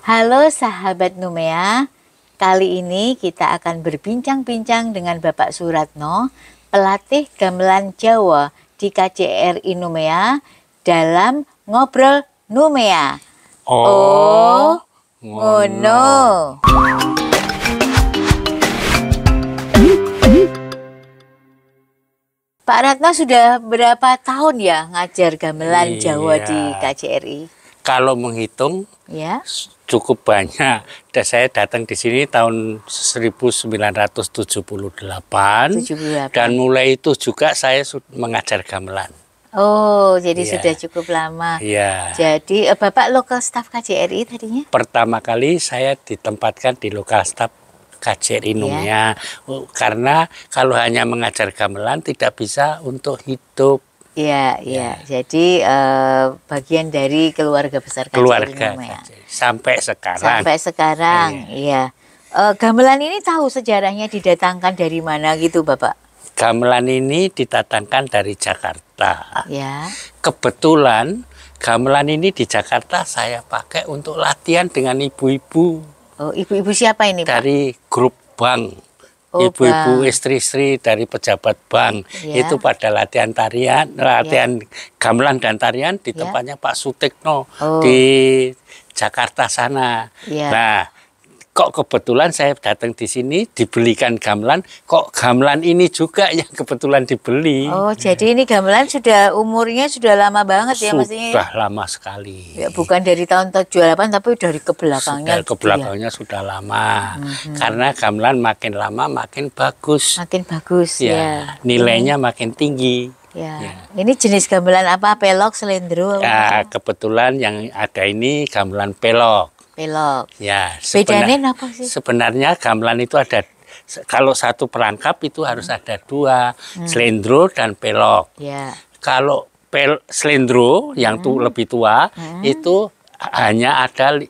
Halo sahabat Numea, kali ini kita akan berbincang-bincang dengan Bapak Suratno, pelatih gamelan Jawa di KJRI Numea dalam Ngobrol Numea. Oh, ngono. Pak Ratno sudah berapa tahun ya ngajar gamelan Jawa di KJRI? Kalau menghitung Ya. cukup banyak. Dan saya datang di sini tahun 1978. 78. Dan mulai itu juga saya mengajar gamelan. Oh, jadi Iya. sudah cukup lama. Iya. Jadi Bapak lokal staf KJRI tadinya? Pertama kali saya ditempatkan di lokal staf KJRI Numea. Karena kalau hanya mengajar gamelan tidak bisa untuk hidup. Iya, iya. Jadi bagian dari keluarga besar KJRI Keluarga Numea. sampai sekarang. Sampai sekarang, iya. Gamelan ini tahu sejarahnya didatangkan dari mana gitu, Bapak? Gamelan ini didatangkan dari Jakarta. Ya. Kebetulan gamelan ini di Jakarta saya pakai untuk latihan dengan ibu-ibu. Oh, ibu-ibu siapa ini, Pak? Dari grup bank. Oh, Ibu-ibu bank. istri-istri dari pejabat bank. Ya. Itu pada latihan gamelan dan tarian di tempatnya Pak Sutikno di Jakarta sana. Ya. Nah, kok kebetulan saya datang di sini dibelikan gamelan, kok gamelan ini juga yang kebetulan dibeli. Oh, jadi ini gamelan sudah umurnya sudah lama banget ya maksudnya? Sudah lama sekali. Ya, bukan dari tahun 78 tapi dari kebelakangnya. Sudah kebelakangnya sudah lama. Karena gamelan makin lama makin bagus. Makin bagus ya. Nilainya makin tinggi. Ya. Ini jenis gamelan apa? Pelok, selendro? Ya, kebetulan yang ada ini gamelan pelok. Pelok. Ya, bedanya apa sih? Sebenarnya gamelan itu ada, kalau satu perangkap itu harus ada dua, selendro dan pelok. Ya. Kalau selendro yang lebih tua itu hanya ada 5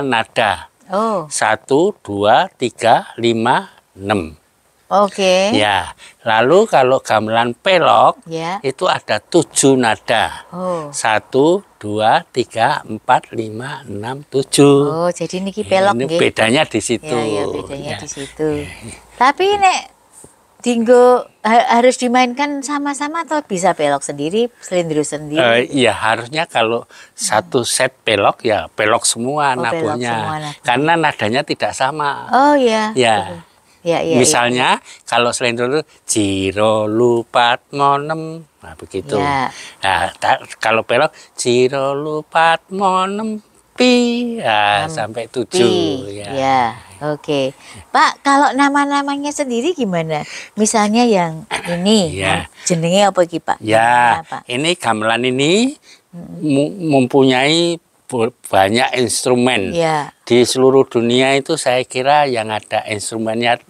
nada. Oh. 1, 2, 3, 5, 6. Oke. Ya, lalu kalau gamelan pelok itu ada 7 nada. Oh. 1, 2, 3, 4, 5, 6, 7. Oh, jadi niki pelok ini nggih. bedanya di situ. Ya, bedanya di situ. Tapi nek dinggo harus dimainkan sama-sama atau bisa pelok sendiri, selendro sendiri? Iya, harusnya kalau satu set pelok ya pelok semua nabuhnya. Karena nadanya tidak sama. Oh iya. Ya. Ya, misalnya kalau selendro itu Jiro lupat monem, nah begitu. Ya. Nah, kalau pelok Jiro lupat monem pi, nah, sampai 7. Ya, oke. Pak, kalau nama-namanya sendiri gimana? Misalnya yang ini, jenenge apa iki, Pak? Ya, ini gamelan ini mempunyai banyak instrumen. Di seluruh dunia itu saya kira yang ada instrumennya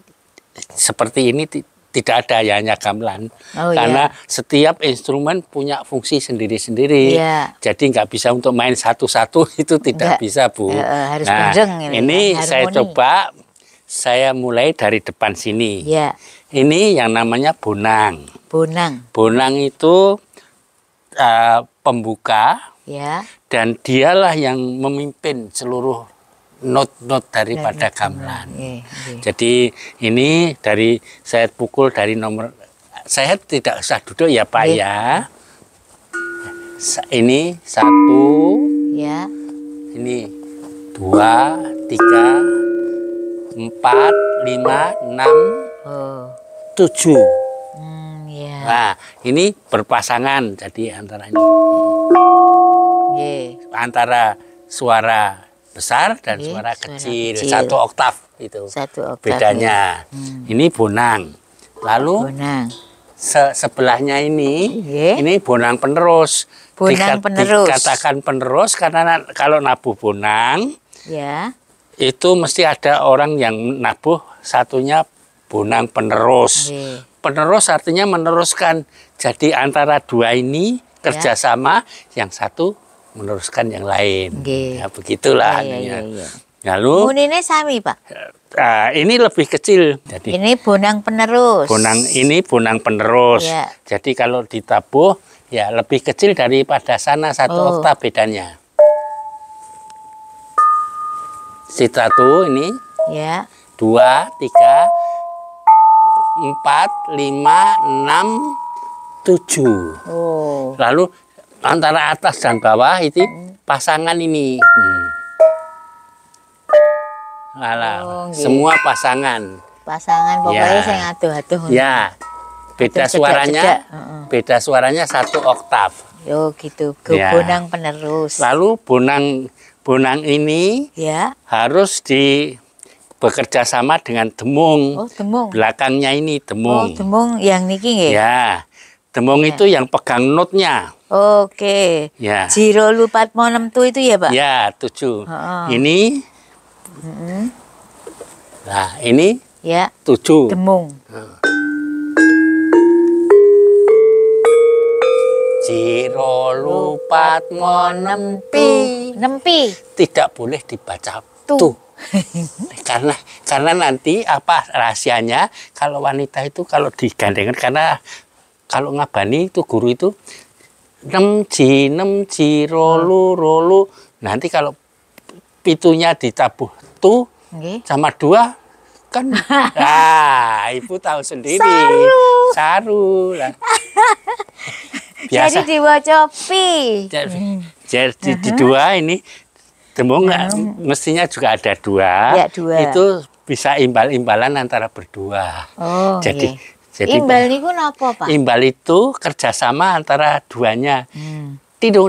seperti ini tidak ada, ya hanya gamelan. Karena setiap instrumen punya fungsi sendiri-sendiri. Jadi nggak bisa untuk main satu-satu, itu tidak bisa, Bu. Harus nah, ini harmoni. saya mulai dari depan sini. Ini yang namanya bonang. Bonang itu pembuka. Dan dialah yang memimpin seluruh not-not daripada gamelan. Jadi ini dari saya pukul dari nomor, saya tidak usah duduk ya Pak ya. Ini 1, ini 2, 3, 4, 5, 6, 7. Nah, ini berpasangan, jadi antara ini. Antara suara besar dan suara kecil. 1 oktav itu. 1 oktav. Bedanya. Ini bonang. Lalu sebelahnya ini bonang penerus. Dikatakan penerus karena kalau nabuh bonang, itu mesti ada orang yang nabuh satunya bonang penerus. Penerus artinya meneruskan. Jadi antara dua ini kerjasama, yang satu meneruskan yang lain. Ya, begitulah. Lalu munine sami, Pak. Ini lebih kecil. Jadi ini bonang penerus. Ini bonang penerus. Jadi kalau ditabuh ya lebih kecil daripada sana 1 oktav bedanya. C1 ini. Ya. 2, 3, 4, 5, 6, 7. Oh. Lalu antara atas dan bawah itu pasangan ini. Alah, semua pasangan. Pasangan pokoknya saya ngaduh-aduh. Ya. Beda suaranya. Beda suaranya 1 oktav. Yo gitu. Bonang penerus. Lalu bonang ini harus bekerja sama dengan demung. Oh, demung. Belakangnya ini demung. Oh, demung yang niki nggih. Ya. Demung itu yang pegang notnya. Oke. Ya. Jiro lupat monem tu itu ya, Pak? Ya, 7. Ini. Nah, ini 7. Demung. Jiro lupat monempi. Nempi. Tidak boleh dibaca tu. karena nanti apa rahasianya kalau wanita itu kalau digandengkan, karena kalau ngabani itu guru itu nemji rolu nanti kalau pitunya ditabuh tu sama 2 kan ibu tahu sendiri saru lah. Biasa. Jadi diwaca pi. Jadi di 2 ini demung mestinya juga ada 2. Ya, 2. Itu bisa imbal-imbalan antara berdua. Oh, jadi imbal niku napa, Pak? Imbal itu kerjasama antara duanya. Tidung,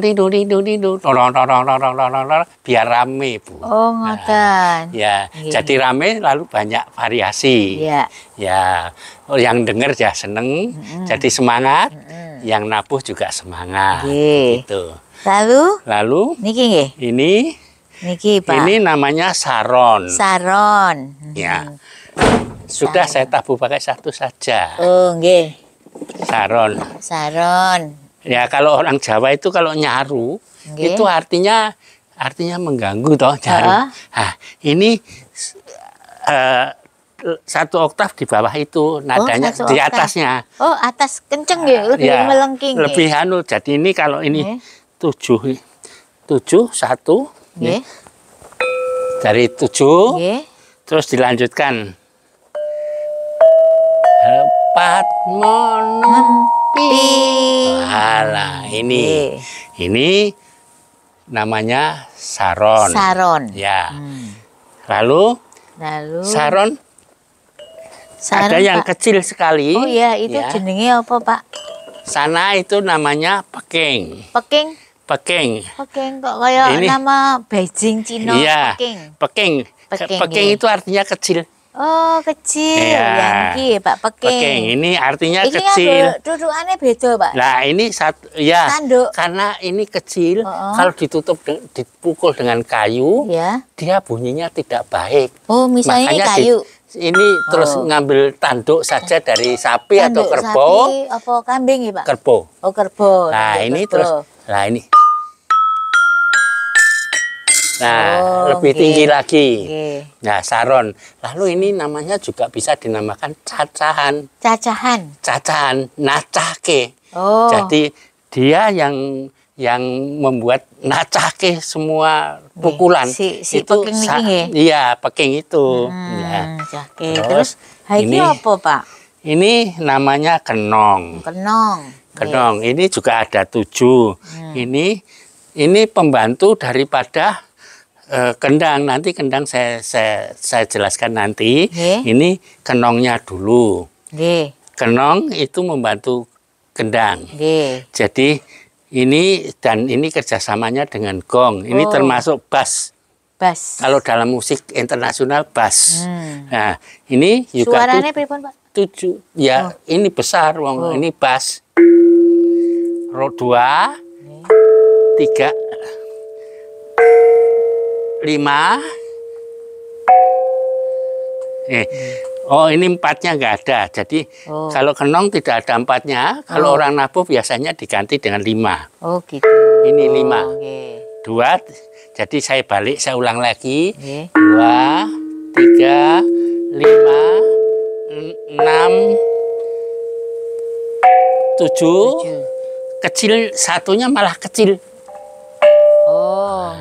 biar rame, Bu. Oh, ngoten. Ya, jadi rame lalu banyak variasi. Ya, yang dengar ya seneng, jadi semangat. Yang nabuh juga semangat. Gitu. Lalu niki nggih. Niki, Pak. Ini namanya saron. Saron. Ya. Sudah saya tabuh pakai 1 saja. Oh, nggih. Saron. Ya, kalau orang Jawa itu kalau nyaru, itu artinya mengganggu toh nyaru. Nah, ini 1 oktav di bawah itu nadanya di atasnya. Oh, atas kenceng ya, lebih melengking. Lebih jadi ini kalau ini 7 1 dari 7 terus dilanjutkan 4 monempi. Alah, ini namanya saron. Ya. Lalu saron ada yang kecil sekali. Oh ya, itu jenenge apa, Pak? Sana itu namanya peking. Peking kok kayak nama Beijing Cina. Iya, peking itu artinya kecil. Oh, kecil. Yang Pak, peking. Ini artinya ini kecil. Ini dudukannya beda, Pak. Nah, ini tanduk. Karena ini kecil, kalau dipukul dengan kayu, dia bunyinya tidak baik. Oh, misalnya makanya kayu. Ini terus ngambil tanduk saja dari sapi atau kerbau. Sapi, apa kambing ya, Pak? Kerbau. Oh, kerbau. Nah, ini terus. Nah, ini. Nah, lebih tinggi lagi. Nah, saron. Lalu ini namanya juga bisa dinamakan cacahan. Cacahan, nacake. Oh. Jadi dia yang membuat nacake semua pukulan. Si peking ini. Iya, peking itu. Terus ini apa, Pak? Ini namanya kenong. Kenong. Ini juga ada 7. Ini pembantu daripada kendang. Nanti kendang saya jelaskan nanti. Ini kenongnya dulu. Kenong itu membantu kendang. Jadi ini kerjasamanya dengan gong. Ini termasuk bass. Kalau dalam musik internasional bass. Nah, ini juga suaranya pripun, Pak? 7. Ya, ini besar, ini bass. 2, 3, 5. Ini 4-nya nggak ada. Jadi kalau kenong tidak ada 4-nya. Kalau orang nabuh biasanya diganti dengan 5. Oh gitu. Ini 5. 2. Jadi saya balik, saya ulang lagi. 2, 3, 5, 6, 7. Kecil, satunya malah kecil. Oh,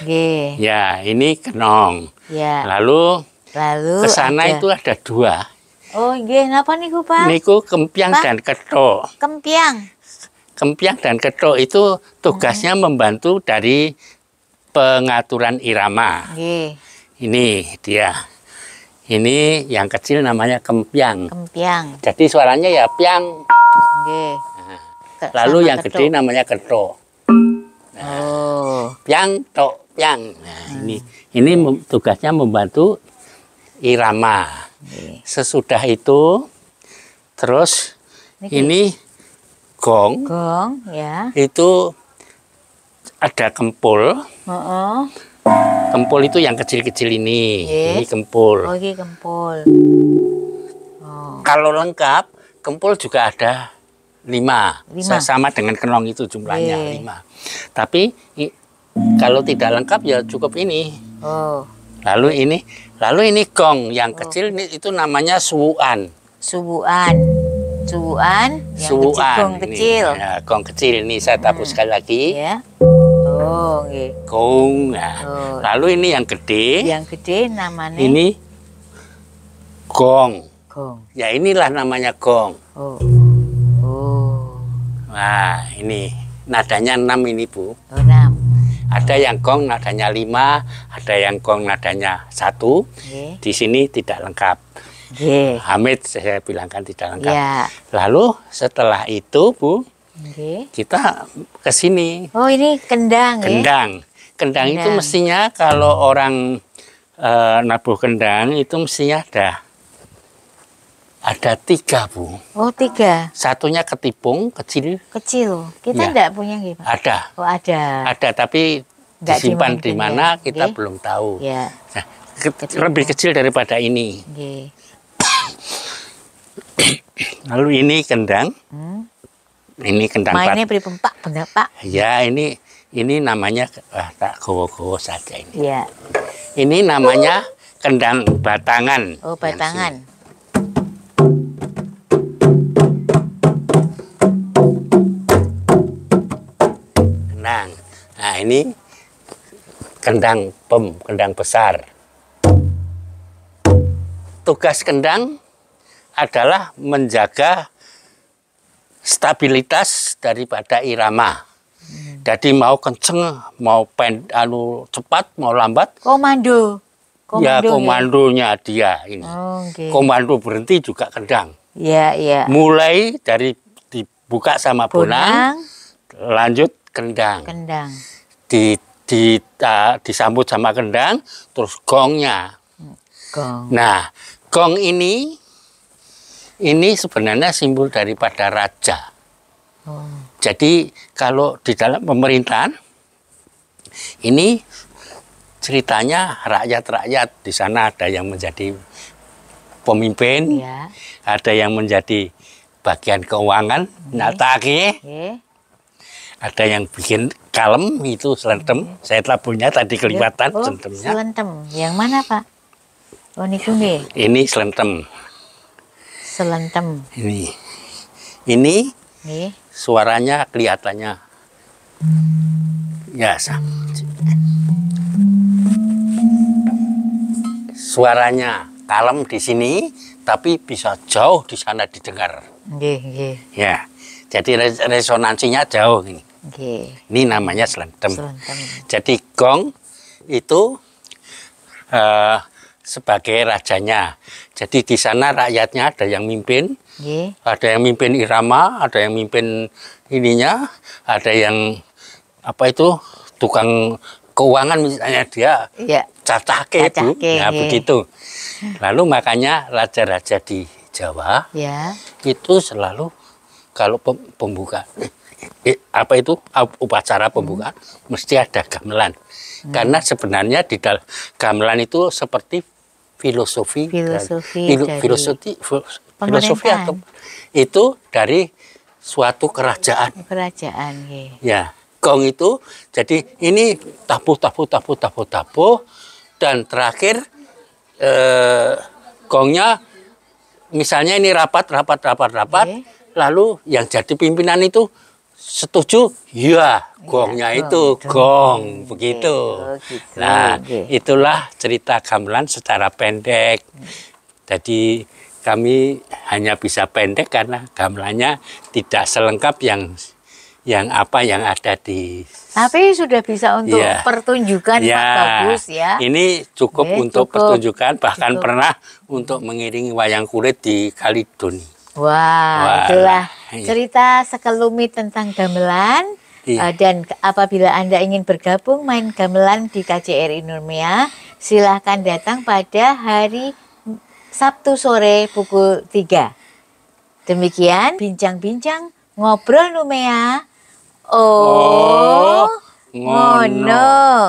Nggih. Ya, ini kenong. Ya. Lalu ke sana ada. itu ada 2. Oh, nggih, napa niku, Pak? Niku kempiang dan kethok. Kempiang. Kempiang dan kethok itu tugasnya membantu dari pengaturan irama. Nggih. Ini dia. Ini yang kecil namanya kempiang. Kempiang. Jadi suaranya ya piang. Nggih. Lalu yang gede namanya kethok. Oh. Piang, tok, piang. Nah, ini tugasnya membantu irama. Sesudah itu, terus ini gong. Gong, ya. Itu ada kempul. Kempul itu yang kecil-kecil ini. Ini kempul. Oh, ini kempul. Oh. Kalau lengkap, kempul juga ada 5. Sama dengan kenong itu jumlahnya 5. Tapi kalau tidak lengkap ya cukup ini. Oh. Lalu ini gong yang kecil itu namanya suwuan. Suwuan. Suwuan. Gong kecil. Ya, gong kecil ini saya tabuh sekali lagi. Ya. Oh, okay. Gong. Nah. Lalu ini yang gede. Yang gede namanya. Ini gong. Gong. Ya inilah namanya gong. Oh. Nah, ini nadanya 6 ini, Bu. Oh, 6. Ada yang gong nadanya 5, ada yang gong nadanya 1. Di sini tidak lengkap. Hamid saya bilangkan tidak lengkap. Lalu setelah itu, Bu, kita ke sini. Oh, ini kendang. Kendang itu mestinya kalau orang nabuh kendang itu mestinya ada 3, Bu. Oh, 3. Satunya ketipung, kecil. Kecil. Kita enggak punya gitu. Ada. Oh, ada. Ada, tapi disimpan di mana kita belum tahu. Ya. Nah, lebih kecil daripada ini. Lalu ini kendang. Ini kendang. Mainnya pripun, Pak? Bener, Pak? Ya, ini namanya tak gowo-gowo saja ini. Ya. Ini namanya kendang batangan. Oh, batangan. Nah, ini kendang kendang besar. Tugas kendang adalah menjaga stabilitas daripada irama. Jadi mau kenceng, mau cepat, mau lambat. Komando. Ya, komandonya dia ini. Oh, okay. Komando berhenti juga kendang. Ya, ya. Mulai dari dibuka sama bonang, lanjut kendang. Disambut sama kendang, terus gongnya. Gong. Nah, gong ini sebenarnya simbol daripada raja. Jadi kalau di dalam pemerintahan ini ceritanya rakyat-rakyat di sana ada yang menjadi pemimpin, ada yang menjadi bagian keuangan, ada yang bikin kalem itu selentem. Saya tabuhnya tadi kelihatan selentemnya. Selentem. Yang mana, Pak? Oh, niku nggih. Ini selentem. Selentem. Ini suaranya kelihatannya. Ya, suaranya kalem di sini, tapi bisa jauh di sana didengar. Ya, jadi resonansinya jauh ini. Ini namanya selentem. Jadi gong itu sebagai rajanya. Jadi di sana rakyatnya ada yang mimpin, ada yang mimpin irama, ada yang mimpin ininya, ada yang tukang keuangan misalnya dia cacake, Bu. Ya, begitu. Lalu makanya raja-raja di Jawa itu selalu kalau pembuka upacara pembukaan mesti ada gamelan. Karena sebenarnya di dalam gamelan itu seperti filosofi atau itu dari suatu kerajaan. Ya, gong itu jadi ini tabuh dan terakhir gongnya misalnya ini rapat lalu yang jadi pimpinan itu setuju? Ya, gongnya ya, itu gong, begitu. Gitu. Nah, itulah cerita gamelan secara pendek. Jadi kami hanya bisa pendek karena gamelannya tidak selengkap yang ada di. Tapi sudah bisa untuk pertunjukan Pak Bagus ya. Ini cukup untuk pertunjukan, bahkan pernah untuk mengiringi wayang kulit di Kalidoni. Wah, itulah cerita sekelumit tentang gamelan. Dan apabila Anda ingin bergabung main gamelan di KJRI Nurmia, silahkan datang pada hari Sabtu sore pukul 3. Demikian bincang-bincang ngobrol Numea. Oh, ngono.